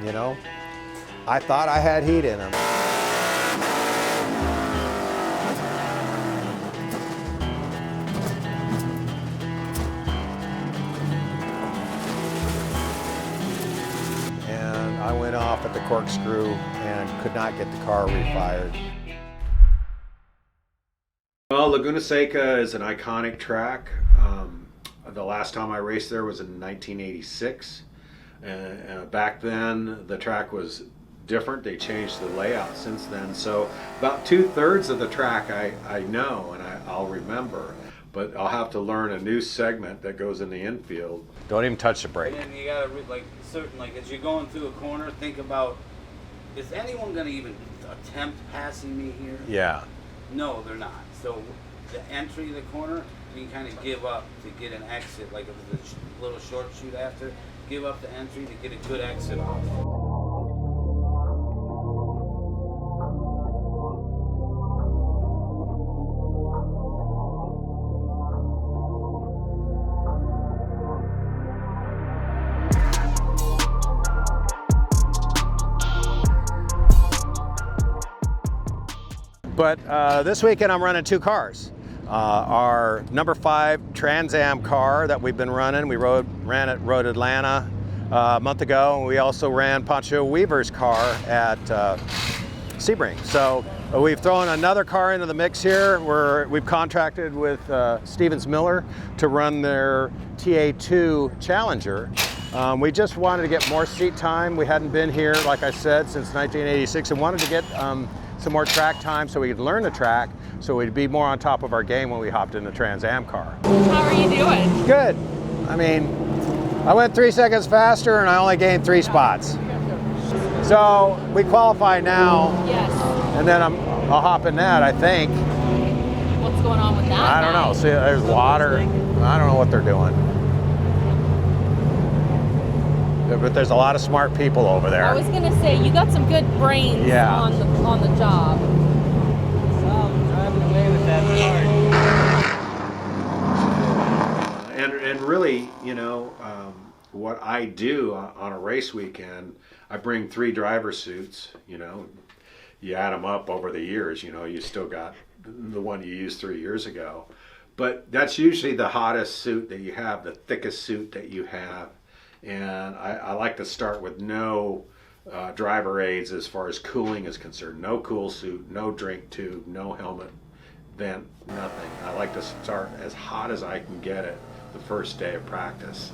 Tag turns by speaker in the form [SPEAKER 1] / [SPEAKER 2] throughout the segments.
[SPEAKER 1] you know. I thought I had heat in them. And I went off at the corkscrew and could not get the car refired. Well, Laguna Seca is an iconic track. The last time I raced there was in 1986. Back then, the track was different. They changed the layout since then. So about 2/3 of the track I know and I'll remember. But I'll have to learn a new segment that goes in the infield. Don't even touch the brake.
[SPEAKER 2] And then you gotta, as you're going through a corner, think about, is anyone gonna even attempt passing me here?
[SPEAKER 1] Yeah.
[SPEAKER 2] No, they're not. So the entry of the corner, you kind of give up to get an exit. Like if it's a little short shoot after, give up the entry to get a good exit off.
[SPEAKER 1] But this weekend I'm running 2 cars. Our number 5 Trans Am car that we've been running, we ran at Road Atlanta a month ago, and we also ran Pancho Weaver's car at Sebring. So we've thrown another car into the mix here. We've contracted with Stevens Miller to run their TA2 Challenger. We just wanted to get more seat time. We hadn't been here, like I said, since 1986, and wanted to get some more track time so we could learn the track, so we'd be more on top of our game when we hopped in the Trans Am car.
[SPEAKER 3] How are you doing?
[SPEAKER 1] Good. I mean, I went 3 seconds faster and I only gained 3 spots. So we qualify now.
[SPEAKER 3] Yes.
[SPEAKER 1] And then I'll hop in that, I think.
[SPEAKER 3] What's going on with that?
[SPEAKER 1] I don't know. See, there's water. I don't know what they're doing. But there's a lot of smart people over there.
[SPEAKER 3] I was gonna say, you got some good brains on the job.
[SPEAKER 2] Some driving away with that car.
[SPEAKER 1] And really, you know, what I do on a race weekend, I bring 3 driver suits. You know, you add them up over the years. You know, you still got the one you used 3 years ago, but that's usually the hottest suit that you have, the thickest suit that you have. And I like to start with no driver aids as far as cooling is concerned. No cool suit, no drink tube, no helmet, vent, nothing. I like to start as hot as I can get it the first day of practice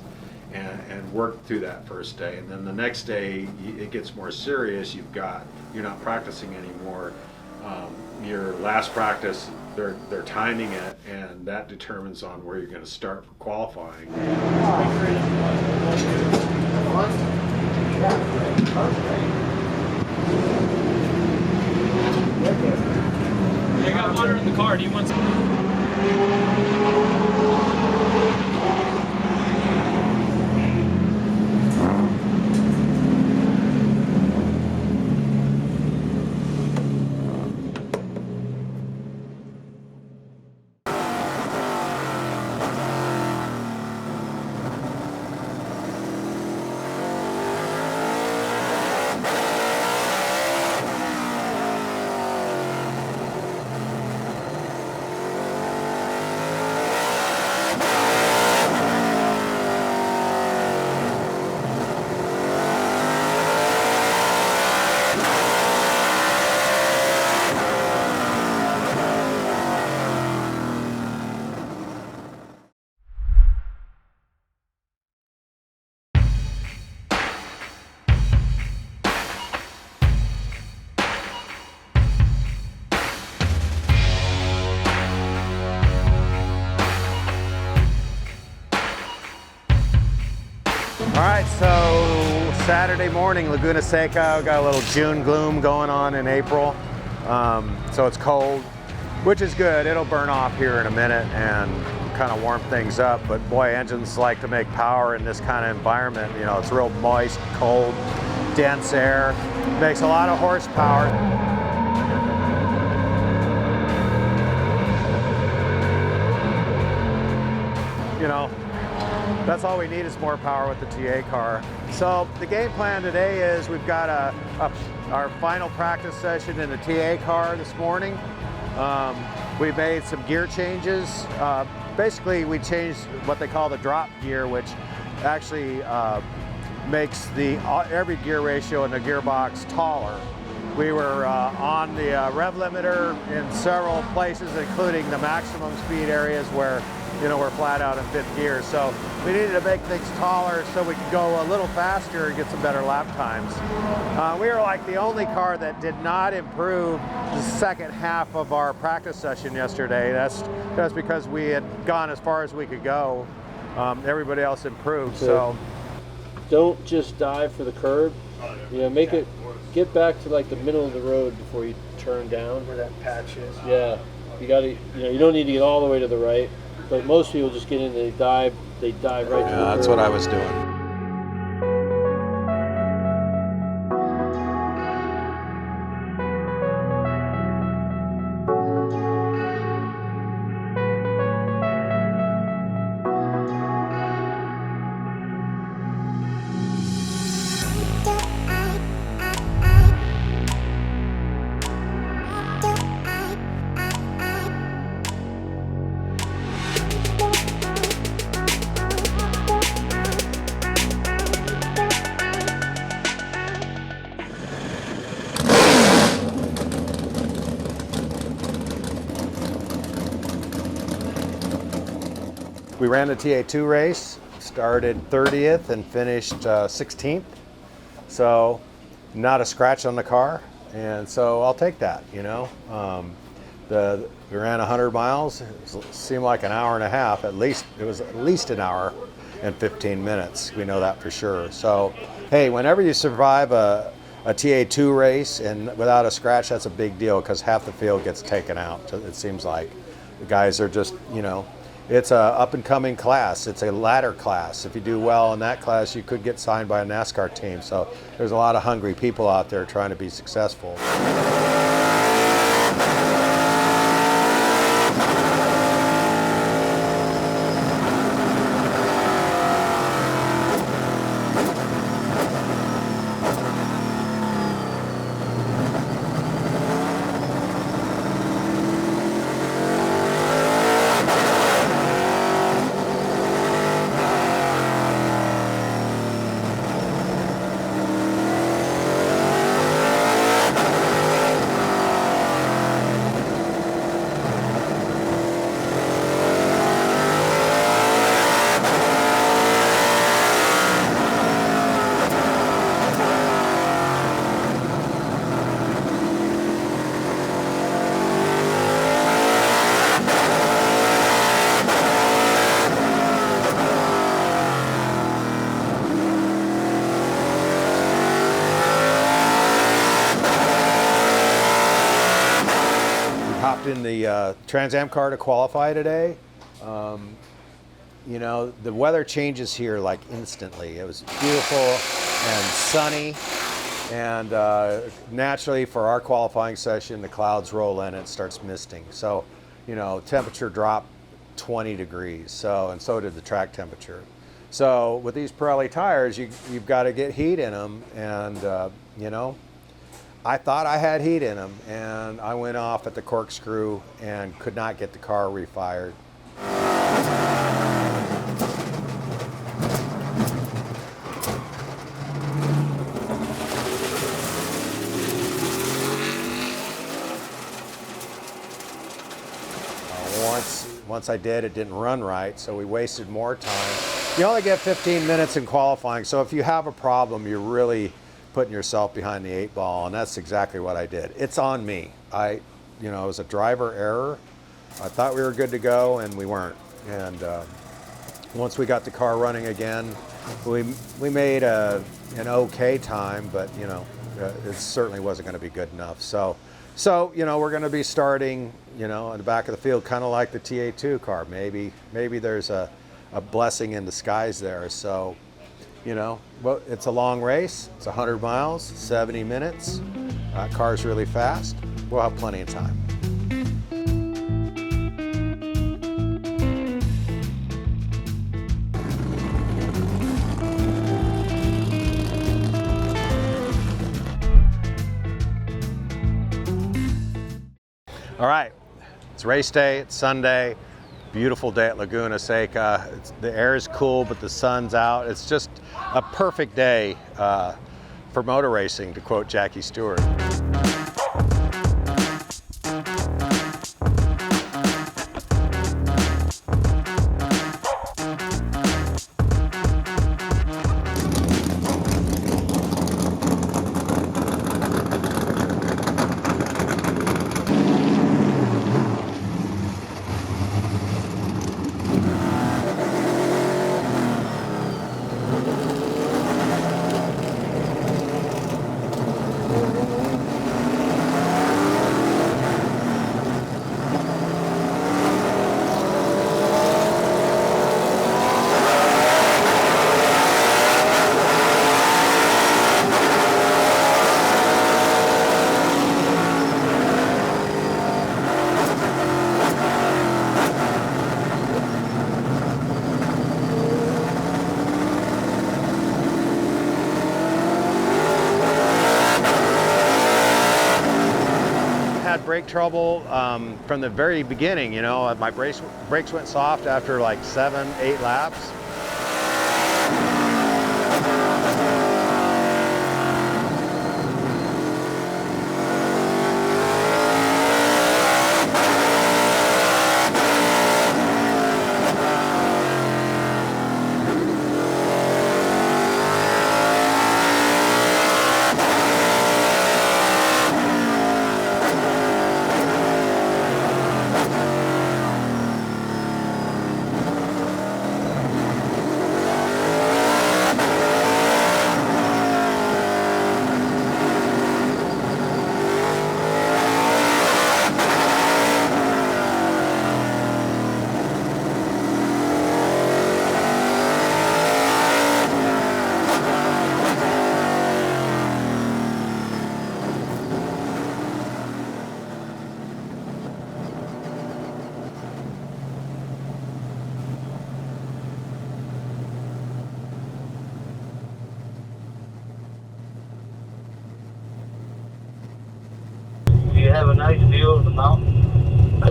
[SPEAKER 1] and work through that first day. And then the next day it gets more serious. You're not practicing anymore. Your last practice, they're timing it, and that determines on where you're going to start for qualifying.
[SPEAKER 4] I got water in the car. Do you want some?
[SPEAKER 1] All right, so Saturday morning, Laguna Seca, we got a little June gloom going on in April. So it's cold, which is good. It'll burn off here in a minute and kind of warm things up. But boy, engines like to make power in this kind of environment. You know, it's real moist, cold, dense air. Makes a lot of horsepower. You know,
[SPEAKER 5] that's all we need is more power with the TA car. So the game plan today is we've got our final practice session in the TA car this morning. We made some gear changes. Basically, we changed what they call the drop gear, which actually makes every gear ratio in the gearbox taller. We were on the rev limiter in several places, including the maximum speed areas where we're flat out in 5th gear. So we needed to make things taller so we could go a little faster and get some better lap times. We were like the only car that did not improve the second half of our practice session yesterday. That's because we had gone as far as we could go. Everybody else improved. So
[SPEAKER 6] don't just dive for the curb. Get back to like the middle of the road before you turn down.
[SPEAKER 5] where that patch is.
[SPEAKER 6] Yeah, you gotta. You don't need to get all the way to the right. But most people just get in, they dive right to the curb.
[SPEAKER 1] That's what I was doing.
[SPEAKER 5] We ran the TA2 race, started 30th and finished 16th. So not a scratch on the car, and so I'll take that, We ran 100 miles. It seemed like an hour and a half. At least it was at least an hour and 15 minutes. We know that for sure. So hey, whenever you survive a TA2 race and without a scratch, that's a big deal because half the field gets taken out. It seems like the guys are just, it's a up and coming class. It's a ladder class. If you do well in that class, you could get signed by a NASCAR team. So there's a lot of hungry people out there trying to be successful. In the Trans Am car to qualify today. The weather changes here like instantly. It was beautiful and sunny, and naturally for our qualifying session, the clouds roll in and it starts misting. So, temperature dropped 20 degrees. So did the track temperature. So with these Pirelli tires, you've got to get heat in them, and I thought I had heat in them, and I went off at the corkscrew and could not get the car refired. Once I did, it didn't run right, so we wasted more time. You only get 15 minutes in qualifying, so if you have a problem, you're really putting yourself behind the 8 ball, and that's exactly what I did. It's on me. It was a driver error. I thought we were good to go, and we weren't. And once we got the car running again, we made an okay time, but it certainly wasn't going to be good enough. So we're going to be starting, in the back of the field, kind of like the TA2 car. Maybe there's a blessing in disguise there. So. Well, it's a long race. It's 100 miles, 70 minutes. Car's really fast. We'll have plenty of time. All right, it's race day, it's Sunday, beautiful day at Laguna Seca. The air is cool, but the sun's out. It's just a perfect day for motor racing, to quote Jackie Stewart. Brake trouble from the very beginning, you know. My brakes went soft after like 7-8 laps.
[SPEAKER 7] You have a nice view of the mountain.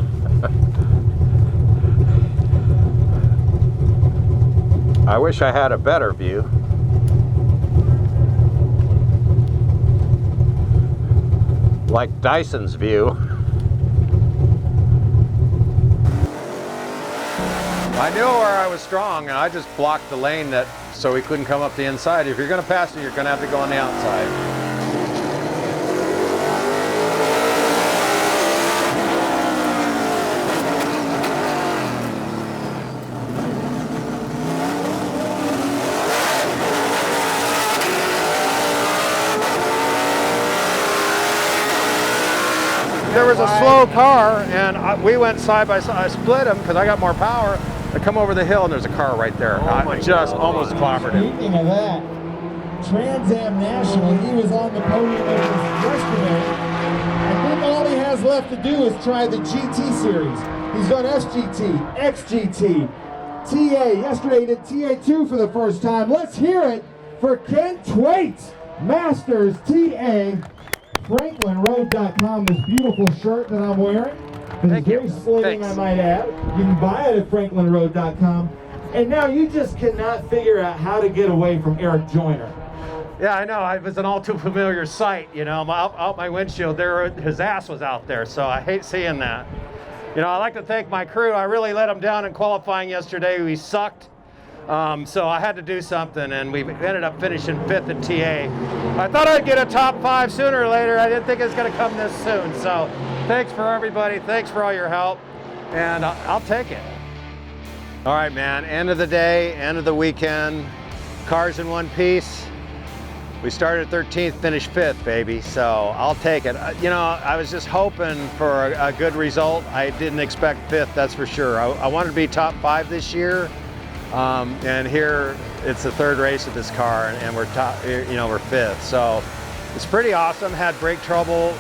[SPEAKER 5] I wish I had a better view. Like Dyson's view. I knew where I was strong, and I just blocked the lane so he couldn't come up the inside. If you're going to pass me, you're going to have to go on the outside. There was a slow car, and we went side by side. I split him because I got more power. I come over the hill, and there's a car right there. I just almost clobbered him.
[SPEAKER 8] Speaking of that, Trans Am National, he was on the podium of this yesterday. I think all he has left to do is try the GT series. He's done SGT, XGT, TA. Yesterday he did TA2 for the first time. Let's hear it for Kent Twait, Masters TA. FranklinRoad.com, this beautiful shirt that I'm wearing. It's very slitting, I might add. You can buy it at FranklinRoad.com. And now you just cannot figure out how to get away from Eric Joyner.
[SPEAKER 5] Yeah, I know. It was an all too familiar sight. You know, out my windshield there, his ass was out there. So I hate seeing that. You know, I like to thank my crew. I really let them down in qualifying yesterday. We sucked. So I had to do something, and we ended up finishing 5th at TA. I thought I'd get a top 5 sooner or later. I didn't think it was going to come this soon. So thanks for everybody. Thanks for all your help, and I'll take it. All right, man. End of the day, end of the weekend. Cars in one piece. We started 13th, finished 5th, baby. So I'll take it. You know, I was just hoping for a good result. I didn't expect 5th, that's for sure. I wanted to be top 5 this year. And here it's the 3rd race of this car, and we're top, you know, we're 5th. So it's pretty awesome. Had brake trouble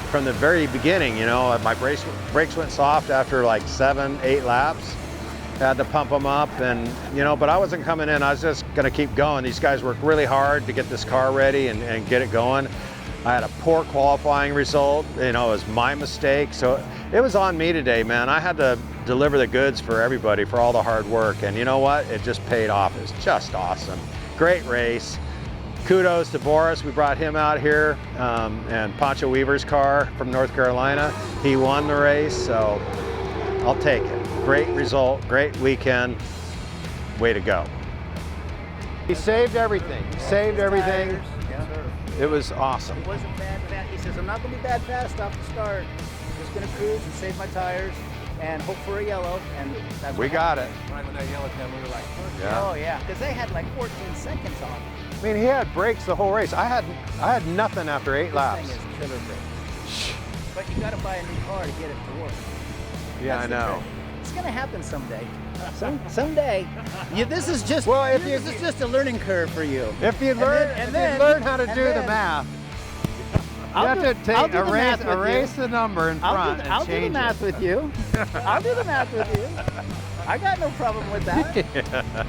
[SPEAKER 5] from the very beginning. You know, my brakes went soft after like 7-8 laps. Had to pump them up, and you know, but I wasn't coming in. I was just going to keep going. These guys worked really hard to get this car ready and get it going. I had a poor qualifying result. You know, it was my mistake. So it was on me today, man. I had to deliver the goods for everybody for all the hard work. And you know what? It just paid off. It's just awesome. Great race. Kudos to Boris. We brought him out here, and Pancho Weaver's car from North Carolina. He won the race, so I'll take it. Great result, great weekend. Way to go. He saved everything. He saved everything. It was awesome.
[SPEAKER 9] It wasn't bad. He says, I'm not going to be bad fast off the start. I'm just going to cruise and save my tires and hope for a yellow. And that's
[SPEAKER 5] We got it.
[SPEAKER 9] Right when that yellow came, we were like,
[SPEAKER 5] Yeah.
[SPEAKER 9] oh yeah, because they had like 14 seconds on.
[SPEAKER 5] I mean, he had brakes the whole race. I had nothing after 8 laps.
[SPEAKER 9] This thing is killer brakes. But you got to buy a new car to get it to work.
[SPEAKER 5] Yeah,
[SPEAKER 9] That's
[SPEAKER 5] I
[SPEAKER 9] the
[SPEAKER 5] know.
[SPEAKER 9] trick. It's going to happen someday. Someday. This is just this is just a learning curve for you.
[SPEAKER 5] If you learn how to do the math, you have to take erase the number in front
[SPEAKER 9] I'll
[SPEAKER 5] and
[SPEAKER 9] do the
[SPEAKER 5] change
[SPEAKER 9] math
[SPEAKER 5] it.
[SPEAKER 9] with you. I'll do the math with you. I got no problem with that.